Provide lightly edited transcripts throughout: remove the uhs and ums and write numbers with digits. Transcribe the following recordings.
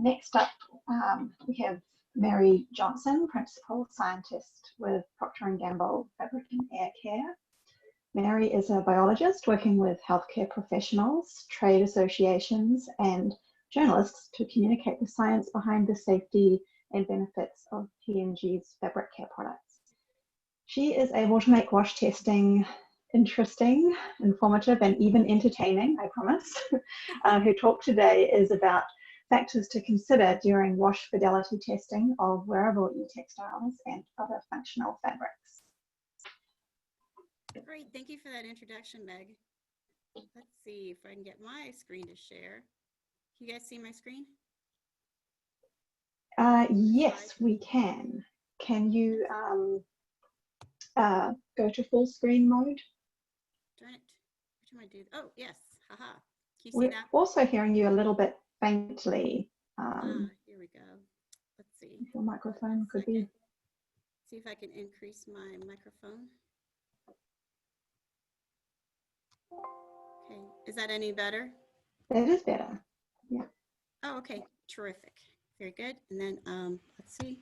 Next up, we have Mary Johnson, Principal Scientist with Procter & Gamble Fabric and Air Care. Mary is a biologist working with healthcare professionals, trade associations, and journalists to communicate the science behind the safety and benefits of P&G's fabric care products. She is able to make wash testing interesting, informative, and even entertaining, I promise. Her talk today is about factors to consider during wash fidelity testing of wearable e-textiles and other functional fabrics. Great, thank you for that introduction, Meg. Let's see if I can get my screen to share. Can you guys see my screen? Yes, we can. Can you go to full screen mode? Darn it. Which one do I do? Oh, yes. Haha. Can you see We're that? also hearing you a little bit faintly. Here we go. Let's see. Your microphone could be. See if I can increase my microphone. Okay. Is that any better? That is better. Yeah. Oh, okay. Terrific. Very good. And then let's see.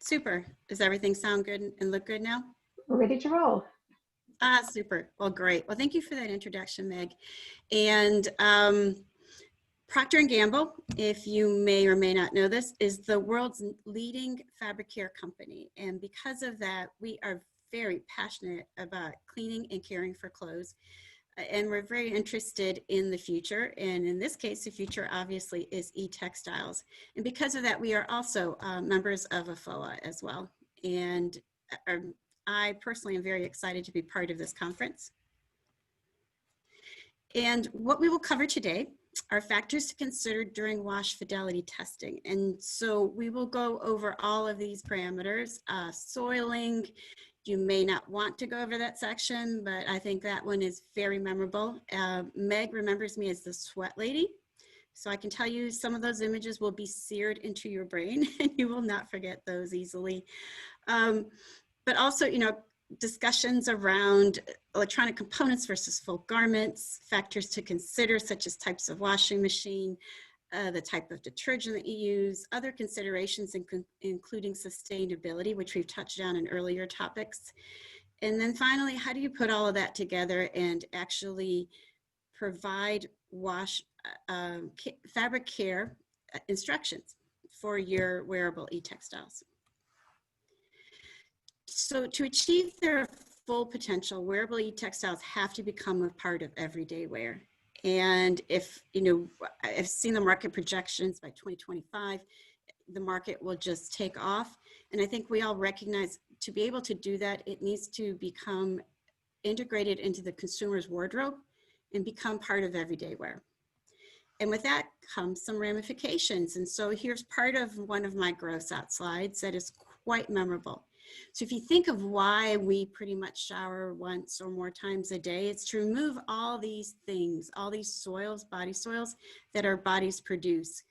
Super. Does everything sound good and look good now? We're ready to roll. Ah, super. Well, great. Well, thank you for that introduction, Meg. And Procter & Gamble, if you may or may not know this, is the world's leading fabric care company. And because of that, we are very passionate about cleaning and caring for clothes. And we're very interested in the future. And in this case, the future obviously is e-textiles. And because of that, we are also members of AFOA as well. And I personally am very excited to be part of this conference. And what we will cover today are factors to consider during wash fidelity testing. And so we will go over all of these parameters. Soiling, you may not want to go over that section, but I think that one is very memorable. Meg remembers me as the sweat lady. So I can tell you some of those images will be seared into your brain and you will not forget those easily. But also, you know, discussions around electronic components versus full garments, factors to consider such as types of washing machine, the type of detergent that you use, other considerations including sustainability, which we've touched on in earlier topics. And then finally, how do you put all of that together and actually provide fabric care instructions for your wearable e-textiles? So to achieve their full potential, wearable e-textiles have to become a part of everyday wear. And if, you know, I've seen the market projections by 2025, the market will just take off. And I think we all recognize to be able to do that, it needs to become integrated into the consumer's wardrobe and become part of everyday wear. And with that comes some ramifications. And so here's part of one of my gross out slides that is quite memorable. So if you think of why we pretty much shower once or more times a day, it's to remove all these things, all these soils, body soils that our bodies produce,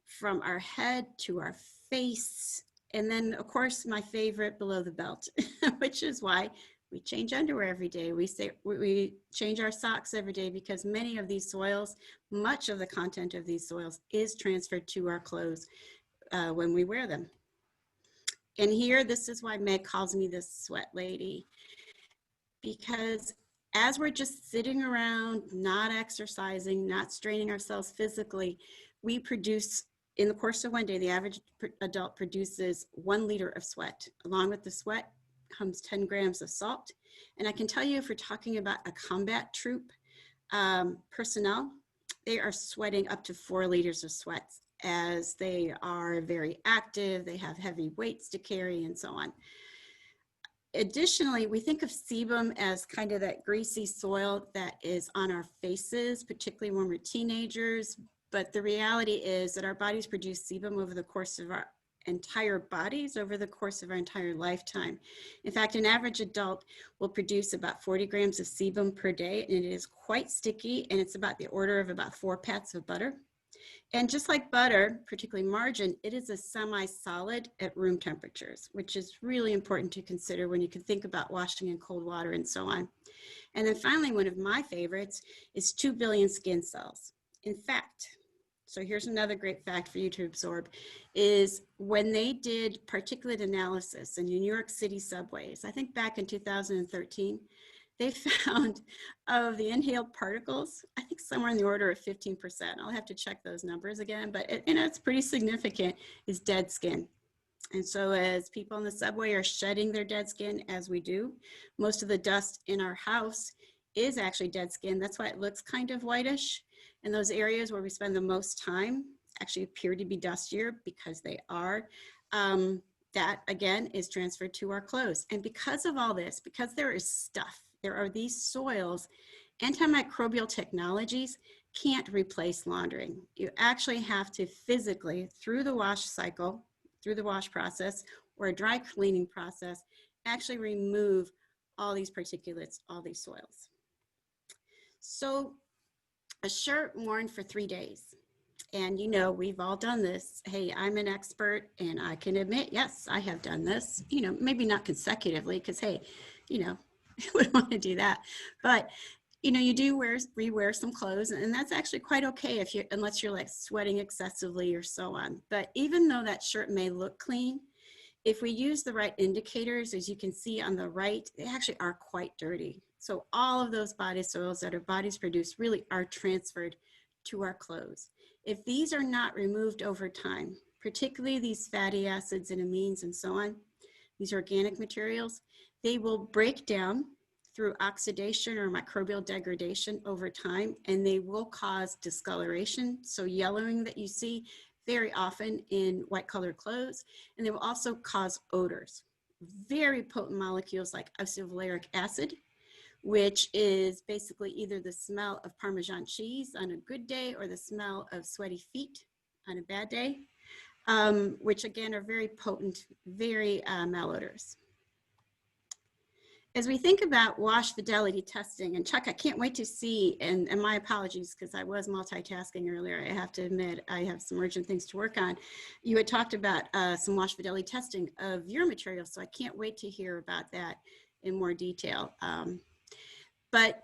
from our head to our face. And then of course, my favorite, below the belt, which is why we change underwear every day. We change our socks every day because many of these soils, much of the content of these soils is transferred to our clothes when we wear them. And here, this is why Meg calls me this sweat lady, because as we're just sitting around, not exercising, not straining ourselves physically, we produce, in the course of one day, the average adult produces 1 liter of sweat. Along with the sweat comes 10 grams of salt. And I can tell you, if we're talking about a combat troop personnel, they are sweating up to 4 liters of sweat, as they are very active, they have heavy weights to carry, and so on. Additionally, we think of sebum as kind of that greasy soil that is on our faces, particularly when we're teenagers. But the reality is that our bodies produce sebum over the course of our entire bodies, over the course of our entire lifetime. In fact, an average adult will produce about 40 grams of sebum per day, and it is quite sticky, and it's about the order of about 4 pats of butter. And just like butter, particularly margarine, it is a semi-solid at room temperatures, which is really important to consider when you can think about washing in cold water and so on. And then finally, one of my favorites is 2 billion skin cells. In fact, so here's another great fact for you to absorb, is when they did particulate analysis in New York City subways, I think back in 2013, they found of the inhaled particles, I think somewhere in the order of 15%. I'll have to check those numbers again, but it's pretty significant, is dead skin. And so as people in the subway are shedding their dead skin, as we do, most of the dust in our house is actually dead skin. That's why it looks kind of whitish. And those areas where we spend the most time actually appear to be dustier because they are. That again is transferred to our clothes. And because of all this, because there is stuff, there are these soils, antimicrobial technologies can't replace laundering. You actually have to physically, through the wash cycle, through the wash process or a dry cleaning process, actually remove all these particulates, all these soils. So a shirt worn for 3 days. And you know, we've all done this. Hey, I'm an expert and I can admit, yes, I have done this, you know, maybe not consecutively because, hey, you know, I wouldn't want to do that. But, you know, you do rewear some clothes and that's actually quite okay if you, unless you're like sweating excessively or so on. But even though that shirt may look clean, if we use the right indicators, as you can see on the right, they actually are quite dirty. So all of those body soils that our bodies produce really are transferred to our clothes. If these are not removed over time, particularly these fatty acids and amines and so on, these organic materials, they will break down through oxidation or microbial degradation over time, and they will cause discoloration. So yellowing that you see very often in white colored clothes, and they will also cause odors. Very potent molecules like isovaleric acid, which is basically either the smell of Parmesan cheese on a good day or the smell of sweaty feet on a bad day, which again are very potent, very malodorous. As we think about wash fidelity testing, and Chuck, I can't wait to see, and my apologies because I was multitasking earlier. I have to admit, I have some urgent things to work on. You had talked about some wash fidelity testing of your materials, so I can't wait to hear about that in more detail. But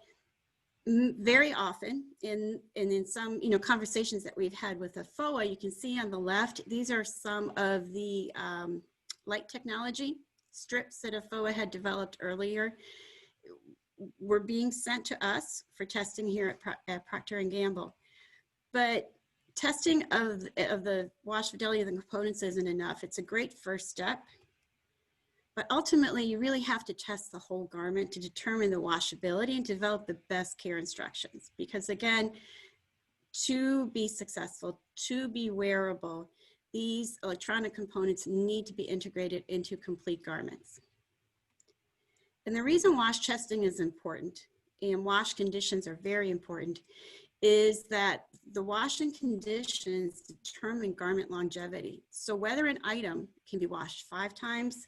very often in some conversations that we've had with the FOA, you can see on the left, these are some of the light technology strips that a FOA had developed earlier were being sent to us for testing here at Procter & Gamble. But testing of the wash fidelity of the components isn't enough. It's a great first step. But ultimately, you really have to test the whole garment to determine the washability and develop the best care instructions. Because again, to be successful, to be wearable, these electronic components need to be integrated into complete garments. And the reason wash testing is important and wash conditions are very important is that the washing conditions determine garment longevity. So whether an item can be washed 5 times,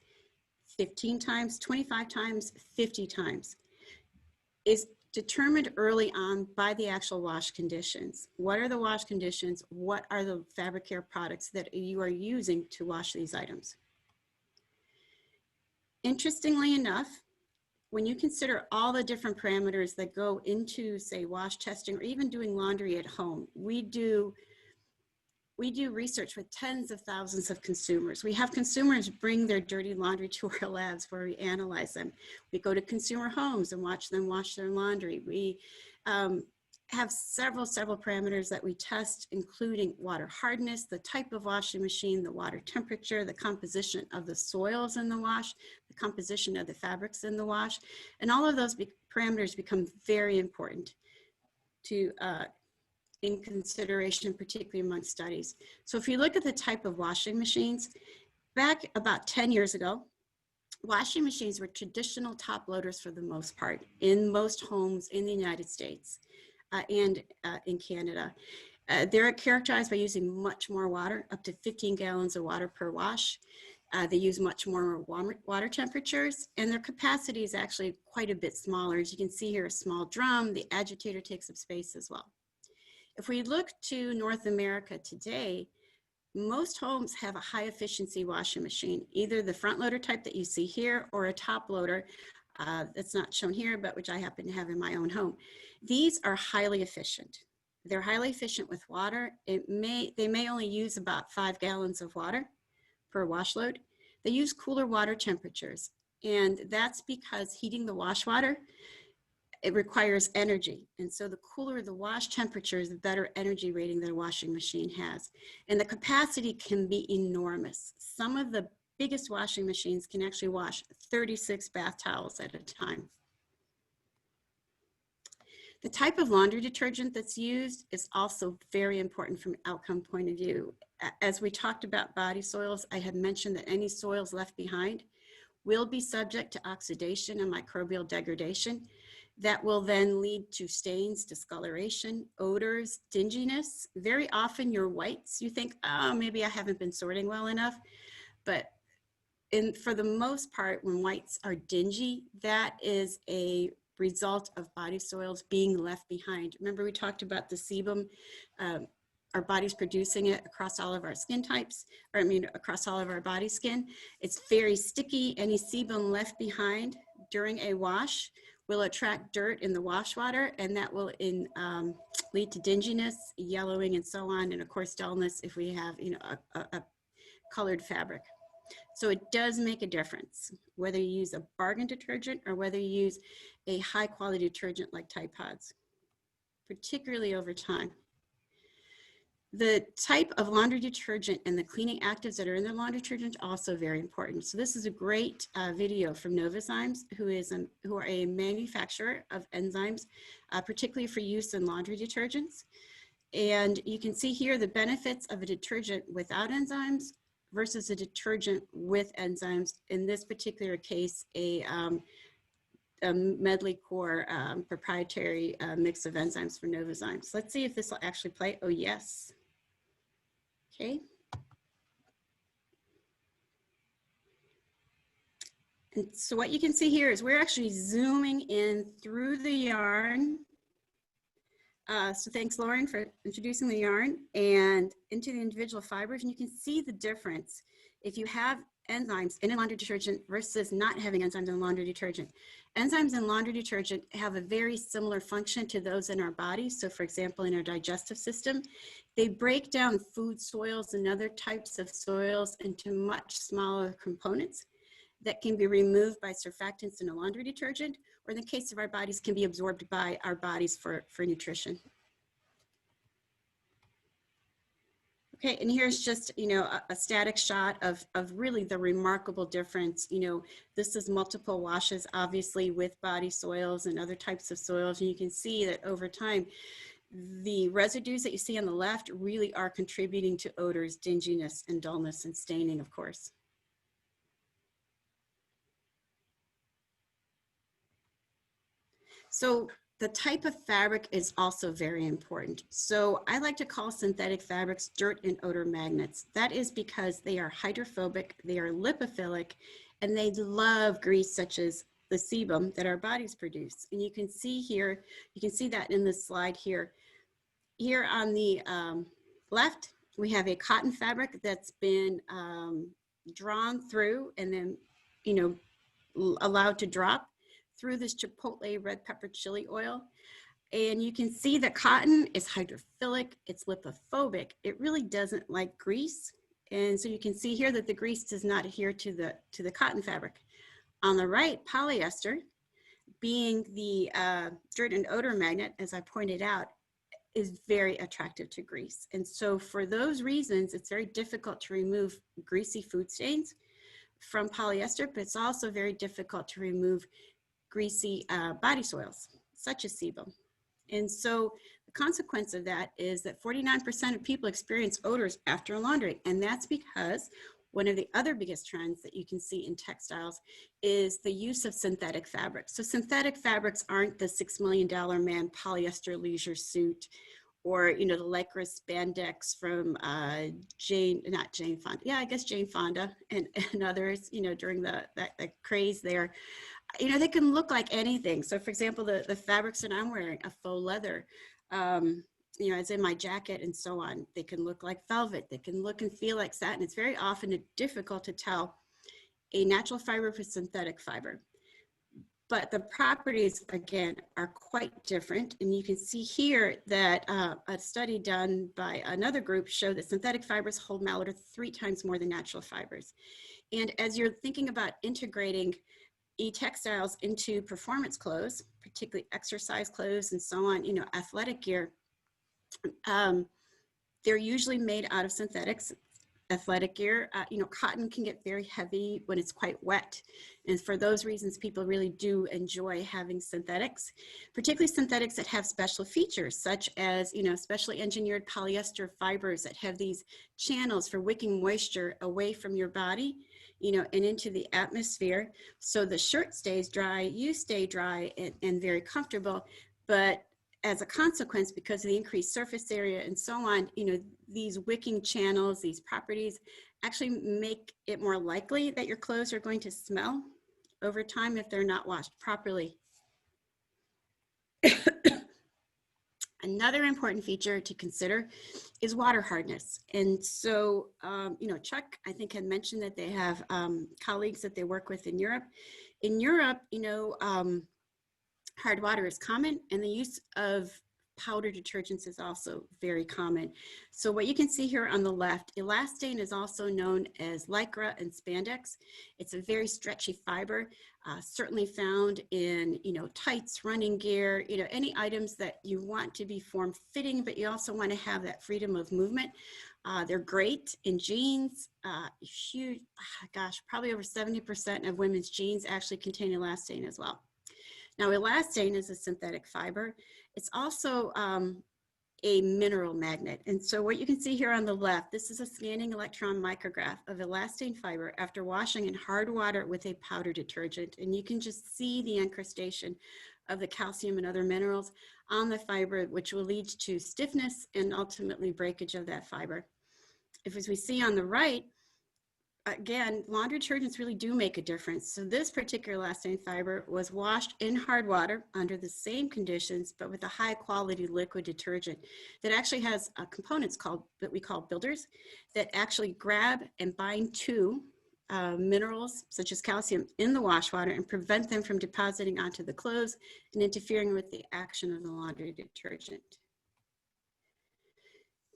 15 times, 25 times, 50 times is determined early on by the actual wash conditions. What are the wash conditions? What are the fabric care products that you are using to wash these items? Interestingly enough, when you consider all the different parameters that go into, say, wash testing or even doing laundry at home, we do research with tens of thousands of consumers. We have consumers bring their dirty laundry to our labs where we analyze them. We go to consumer homes and watch them wash their laundry. We have several parameters that we test, including water hardness, the type of washing machine, the water temperature, the composition of the soils in the wash, the composition of the fabrics in the wash. And all of those parameters become very important to in consideration, particularly among studies. So if you look at the type of washing machines, back about 10 years ago, washing machines were traditional top loaders for the most part in most homes in the United States and in Canada. They're characterized by using much more water, up to 15 gallons of water per wash. They use much more water temperatures, and their capacity is actually quite a bit smaller. As you can see here, a small drum, the agitator takes up space as well. If we look to North America today, most homes have a high efficiency washing machine, either the front loader type that you see here or a top loader that's not shown here, but which I happen to have in my own home. These are highly efficient. They're highly efficient with water. They may only use about 5 gallons of water per wash load. They use cooler water temperatures, and that's because heating the wash water, it requires energy. And so the cooler the wash temperature is, the better energy rating that a washing machine has. And the capacity can be enormous. Some of the biggest washing machines can actually wash 36 bath towels at a time. The type of laundry detergent that's used is also very important from an outcome point of view. As we talked about body soils, I had mentioned that any soils left behind will be subject to oxidation and microbial degradation. That will then lead to stains, discoloration, odors, dinginess. Very often your whites, you think, oh, maybe I haven't been sorting well enough. But for the most part, when whites are dingy, that is a result of body soils being left behind. Remember we talked about the sebum, our body's producing it across all of our skin types, or I mean across all of our body skin. It's very sticky. Any sebum left behind during a wash will attract dirt in the wash water, and that will lead to dinginess, yellowing, and so on, and of course dullness if we have a colored fabric. So it does make a difference whether you use a bargain detergent or whether you use a high quality detergent like Tide Pods, particularly over time. The type of laundry detergent and the cleaning actives that are in the laundry detergent are also very important. So this is a great video from ENZYMES, who are a manufacturer of enzymes, particularly for use in laundry detergents. And you can see here the benefits of a detergent without enzymes versus a detergent with enzymes. In this particular case, a Medley Core proprietary mix of enzymes for ENZYMES. Let's see if this will actually play. Oh, yes. Okay. And so what you can see here is we're actually zooming in through the yarn. So thanks, Lauren, for introducing the yarn and into the individual fibers. And you can see the difference if you have enzymes in a laundry detergent versus not having enzymes in a laundry detergent. Enzymes in laundry detergent have a very similar function to those in our bodies. So for example, in our digestive system, they break down food soils and other types of soils into much smaller components that can be removed by surfactants in a laundry detergent, or in the case of our bodies, can be absorbed by our bodies for nutrition. Okay, and here's just, a static shot of really the remarkable difference. This is multiple washes, obviously, with body soils and other types of soils. And you can see that over time, the residues that you see on the left really are contributing to odors, dinginess, and dullness, and staining, of course. So the type of fabric is also very important. So I like to call synthetic fabrics dirt and odor magnets. That is because they are hydrophobic, they are lipophilic, and they love grease such as the sebum that our bodies produce. And you can see here, you can see that in this slide here. Here on the left, we have a cotton fabric that's been drawn through and then, allowed to drop through this chipotle red pepper chili oil. And you can see that cotton is hydrophilic, it's lipophobic. It really doesn't like grease. And so you can see here that the grease does not adhere to the cotton fabric. On the right, polyester, being the dirt and odor magnet, as I pointed out, is very attractive to grease. And so for those reasons, it's very difficult to remove greasy food stains from polyester, but it's also very difficult to remove greasy body soils, such as sebum. And so the consequence of that is that 49% of people experience odors after laundry. And that's because one of the other biggest trends that you can see in textiles is the use of synthetic fabrics. So synthetic fabrics aren't the $6 million man polyester leisure suit, or the lycra spandex from Jane Fonda and others, during the craze there. They can look like anything. So for example, the fabrics that I'm wearing, a faux leather, as in my jacket and so on. They can look like velvet. They can look and feel like satin. It's very often difficult to tell a natural fiber from synthetic fiber. But the properties, again, are quite different. And you can see here that a study done by another group showed that synthetic fibers hold malodor 3 times more than natural fibers. And as you're thinking about integrating e-textiles into performance clothes, particularly exercise clothes and so on, athletic gear, they're usually made out of synthetics. Athletic gear, cotton can get very heavy when it's quite wet. And for those reasons, people really do enjoy having synthetics, particularly synthetics that have special features, such as, specially engineered polyester fibers that have these channels for wicking moisture away from your body, and into the atmosphere. So the shirt stays dry, you stay dry and very comfortable. But as a consequence, because of the increased surface area and so on, these wicking channels, these properties actually make it more likely that your clothes are going to smell over time if they're not washed properly. Another important feature to consider is water hardness. And so, Chuck, I think, had mentioned that they have colleagues that they work with in Europe. In Europe, hard water is common, and the use of powder detergents is also very common. So what you can see here on the left, elastane is also known as lycra and spandex. It's a very stretchy fiber, certainly found in, tights, running gear, any items that you want to be form-fitting, but you also want to have that freedom of movement. They're great in jeans. Huge, probably over 70% of women's jeans actually contain elastane as well. Now, elastane is a synthetic fiber. It's also a mineral magnet. And so what you can see here on the left, this is a scanning electron micrograph of elastane fiber after washing in hard water with a powder detergent. And you can just see the incrustation of the calcium and other minerals on the fiber, which will lead to stiffness and ultimately breakage of that fiber. As we see on the right, again, laundry detergents really do make a difference. So this particular elastane fiber was washed in hard water under the same conditions, but with a high quality liquid detergent that actually has components that we call builders that actually grab and bind to minerals such as calcium in the wash water and prevent them from depositing onto the clothes and interfering with the action of the laundry detergent.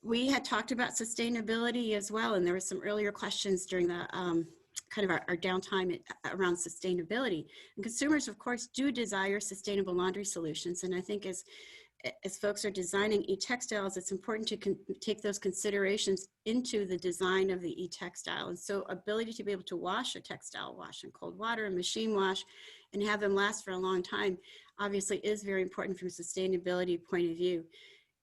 We had talked about sustainability as well, and there were some earlier questions during the kind of our downtime around sustainability. And consumers, of course, do desire sustainable laundry solutions. And I think as folks are designing e-textiles, it's important to take those considerations into the design of the e-textile. And so ability to be able to wash a textile, wash in cold water and machine wash, and have them last for a long time, obviously is very important from a sustainability point of view.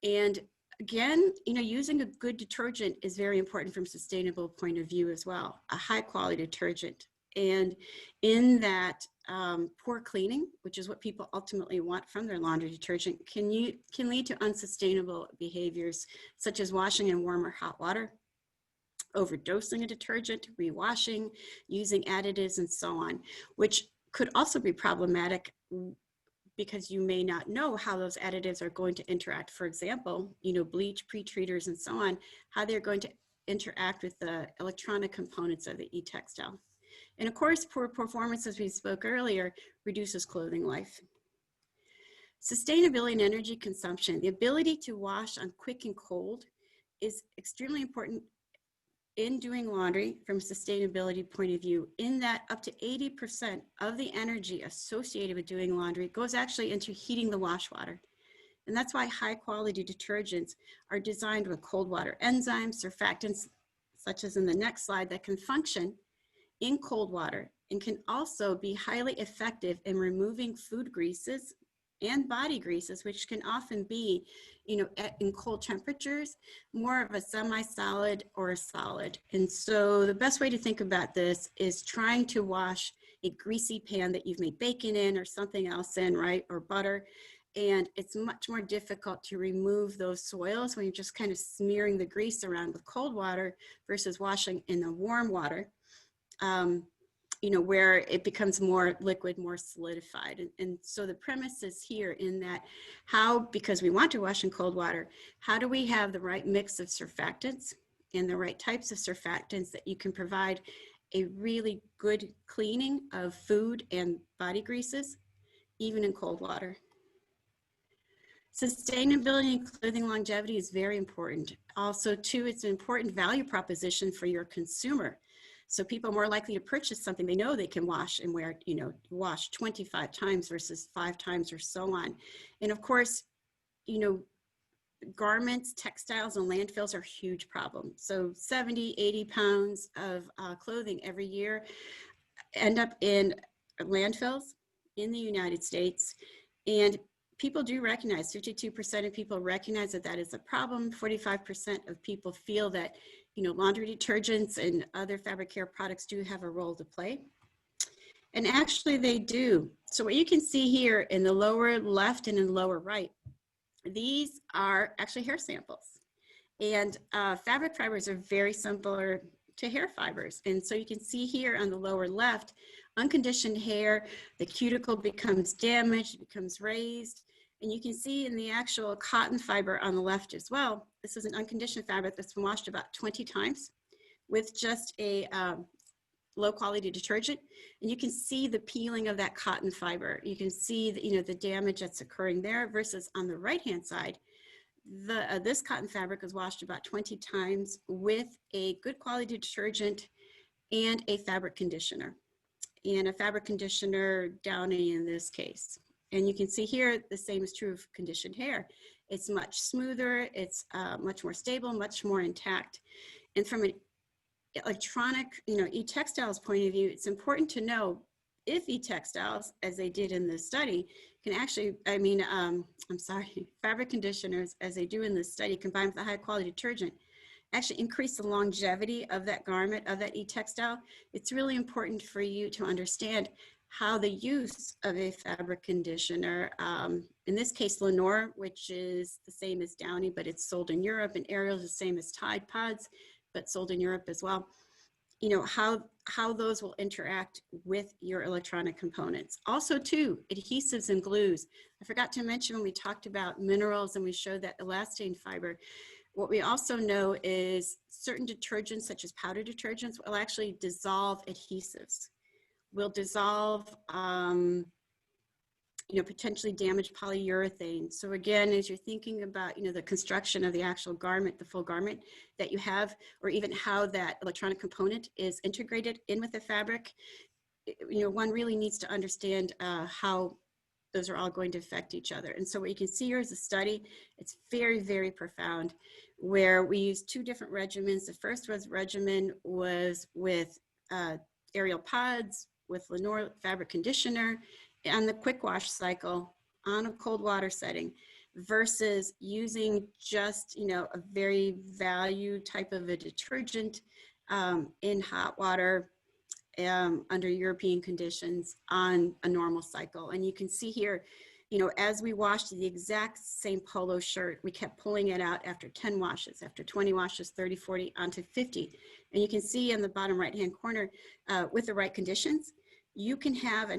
And again, using a good detergent is very important from a sustainable point of view as well, a high quality detergent. And in that poor cleaning, which is what people ultimately want from their laundry detergent, can lead to unsustainable behaviors such as washing in warm or hot water, overdosing a detergent, rewashing, using additives and so on, which could also be problematic because you may not know how those additives are going to interact. For example, bleach, pre-treaters, and so on, how they're going to interact with the electronic components of the e-textile. And of course, poor performance, as we spoke earlier, reduces clothing life. Sustainability and energy consumption, the ability to wash on quick and cold is extremely important in doing laundry from a sustainability point of view, in that up to 80% of the energy associated with doing laundry goes actually into heating the wash water. And that's why high quality detergents are designed with cold water enzymes, surfactants, such as in the next slide, that can function in cold water and can also be highly effective in removing food greases and body greases, which can often be, in cold temperatures, more of a semi-solid or a solid. And so the best way to think about this is trying to wash a greasy pan that you've made bacon in or something else in, right, or butter. And it's much more difficult to remove those soils when you're just kind of smearing the grease around with cold water versus washing in the warm water. where it becomes more liquid, more solidified. And so the premise is here in that because we want to wash in cold water, how do we have the right mix of surfactants and the right types of surfactants that you can provide a really good cleaning of food and body greases, even in cold water. Sustainability and clothing longevity is very important. Also, too, it's an important value proposition for your consumer. So people are more likely to purchase something they know they can wash and wear, wash 25 times versus 5 times or so on. And of course, garments, textiles, and landfills are a huge problem. So 70, 80 pounds of clothing every year end up in landfills in the United States. And people do recognize, 52% of people recognize that that is a problem. 45% of people feel that, laundry detergents and other fabric care products do have a role to play. And actually they do. So what you can see here in the lower left and in the lower right, these are actually hair samples. And fabric fibers are very similar to hair fibers. And so you can see here on the lower left, unconditioned hair, the cuticle becomes damaged, it becomes raised. And you can see in the actual cotton fiber on the left as well, this is an unconditioned fabric that's been washed about 20 times with just a low quality detergent. And you can see the peeling of that cotton fiber. You can see the damage that's occurring there versus on the right-hand side, this cotton fabric was washed about 20 times with a good quality detergent and a fabric conditioner. And a fabric conditioner downy in this case. And you can see here, the same is true of conditioned hair. It's much smoother, it's much more stable, much more intact. And from an electronic, e-textiles point of view, it's important to know if e-textiles, as they did in this study, can actually, fabric conditioners, as they do in this study, combined with a high quality detergent, actually increase the longevity of that garment, of that e-textile. It's really important for you to understand how the use of a fabric conditioner, in this case Lenore, which is the same as Downy, but it's sold in Europe, and Ariel is the same as Tide Pods, but sold in Europe as well. How those will interact with your electronic components. Also too, adhesives and glues. I forgot to mention when we talked about minerals and we showed that elastane fiber, what we also know is certain detergents such as powder detergents will actually dissolve adhesives, will dissolve potentially damaged polyurethane. So again, as you're thinking about, the construction of the actual garment, the full garment that you have, or even how that electronic component is integrated in with the fabric, one really needs to understand how those are all going to affect each other. And so what you can see here is a study. It's very, very profound, where we used 2 different regimens. The first regimen was with Ariel Pods, with Lenore fabric conditioner, on the quick wash cycle on a cold water setting, versus using just, a very value type of a detergent in hot water under European conditions on a normal cycle. And you can see here, as we washed the exact same polo shirt, we kept pulling it out after 10 washes, after 20 washes, 30, 40, onto 50. And you can see in the bottom right-hand corner, with the right conditions, you can have a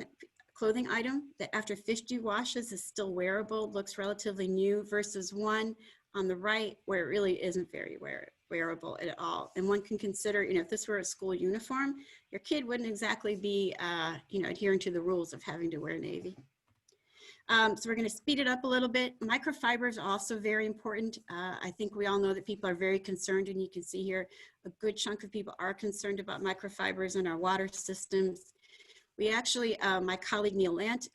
clothing item that after 50 washes is still wearable, looks relatively new, versus one on the right where it really isn't very wearable at all. And one can consider, if this were a school uniform, your kid wouldn't exactly be, adhering to the rules of having to wear navy. So we're going to speed it up a little bit. Microfibers are also very important. I think we all know that people are very concerned, and you can see here a good chunk of people are concerned about microfibers in our water systems. We actually, my colleague Neil Lant,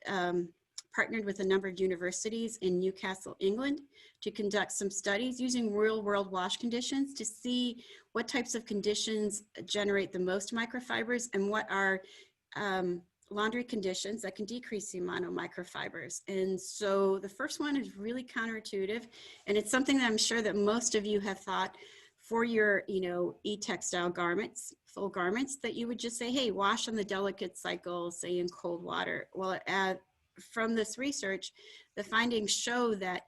partnered with a number of universities in Newcastle, England, to conduct some studies using real-world wash conditions to see what types of conditions generate the most microfibers and what are laundry conditions that can decrease the amount of microfibers. And so the first one is really counterintuitive, and it's something that I'm sure that most of you have thought for your, e-textile garments, full garments, that you would just say, hey, wash on the delicate cycle, say in cold water. Well, from this research, the findings show that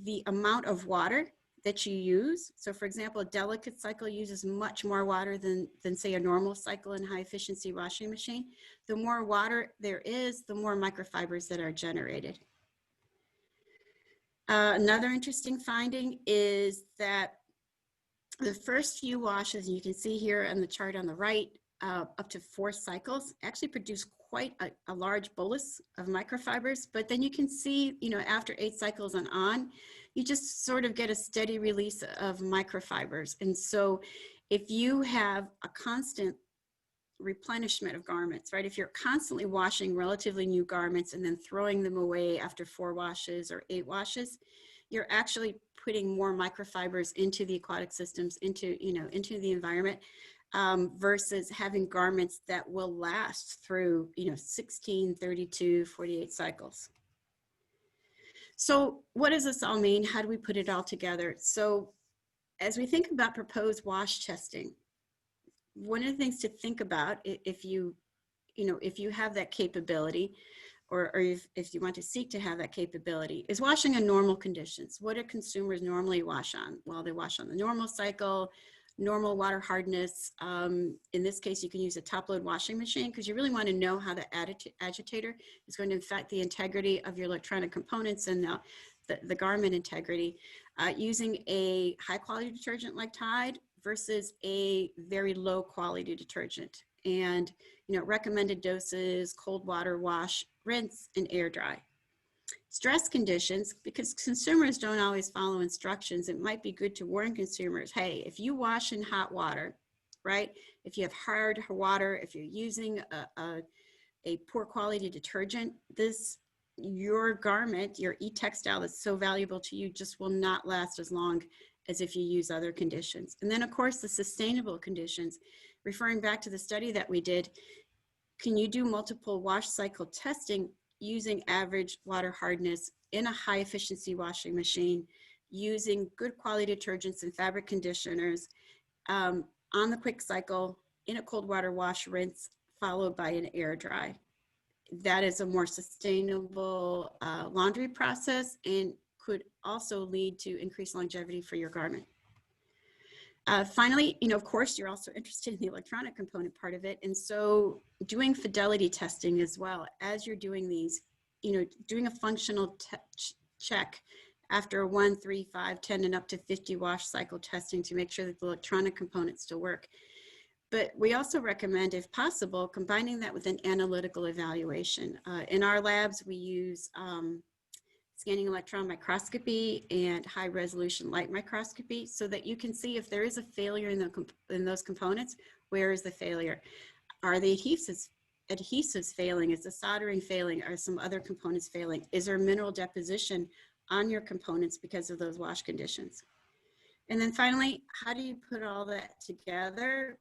the amount of water that you use. So for example, a delicate cycle uses much more water than say a normal cycle in high efficiency washing machine. The more water there is, the more microfibers that are generated. Another interesting finding is that the first few washes, you can see here on the chart on the right, up to 4 cycles actually produce quite a large bolus of microfibers, but then you can see, after 8 cycles and on, you just sort of get a steady release of microfibers. And so if you have a constant replenishment of garments, right? If you're constantly washing relatively new garments and then throwing them away after 4 washes or 8 washes, you're actually putting more microfibers into the aquatic systems, into the environment, versus having garments that will last through, 16, 32, 48 cycles. So what does this all mean? How do we put it all together? So as we think about proposed wash testing, one of the things to think about if you have that capability, or if you want to seek to have that capability, is washing in normal conditions. What do consumers normally wash on? Well, they wash on the normal cycle, normal water hardness. In this case, you can use a top load washing machine because you really want to know how the agitator is going to affect the integrity of your electronic components and the garment integrity. Using a high quality detergent like Tide versus a very low quality detergent. And recommended doses: cold water wash, rinse, and air dry. Stress conditions, because consumers don't always follow instructions, it might be good to warn consumers, hey, if you wash in hot water, right? If you have hard water, if you're using a poor quality detergent, your garment, your e-textile that's so valuable to you just will not last as long as if you use other conditions. And then of course the sustainable conditions, referring back to the study that we did, can you do multiple wash cycle testing using average water hardness in a high efficiency washing machine, using good quality detergents and fabric conditioners, on the quick cycle, in a cold water wash, rinse, followed by an air dry? That is a more sustainable laundry process and could also lead to increased longevity for your garment. Finally, of course, you're also interested in the electronic component part of it. And so doing fidelity testing as well as you're doing these, doing a functional check after 1, 3, 5, 10, and up to 50 wash cycle testing to make sure that the electronic components still work. But we also recommend, if possible, combining that with an analytical evaluation. In our labs, we use scanning electron microscopy and high resolution light microscopy so that you can see if there is a failure in those components. Where is the failure? Are the adhesives failing? Is the soldering failing? Are some other components failing? Is there mineral deposition on your components because of those wash conditions? And then finally, how do you put all that together?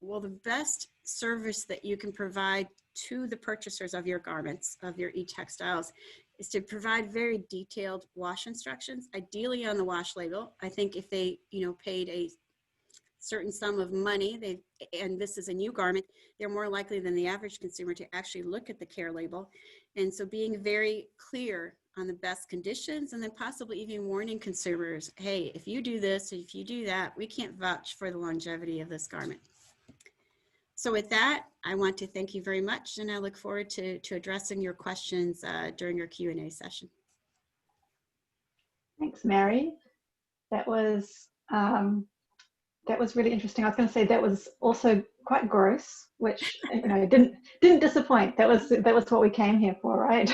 Well, the best service that you can provide to the purchasers of your garments, of your e-textiles, is to provide very detailed wash instructions, ideally on the wash label. I think if they, paid a certain sum of money, and this is a new garment, they're more likely than the average consumer to actually look at the care label. And so being very clear on the best conditions, and then possibly even warning consumers, hey, if you do this, if you do that, we can't vouch for the longevity of this garment. So with that, I want to thank you very much, and I look forward to addressing your questions during your Q&A session. Thanks, Mary. That was really interesting. I was going to say that was also quite gross, which didn't disappoint. That was what we came here for, right?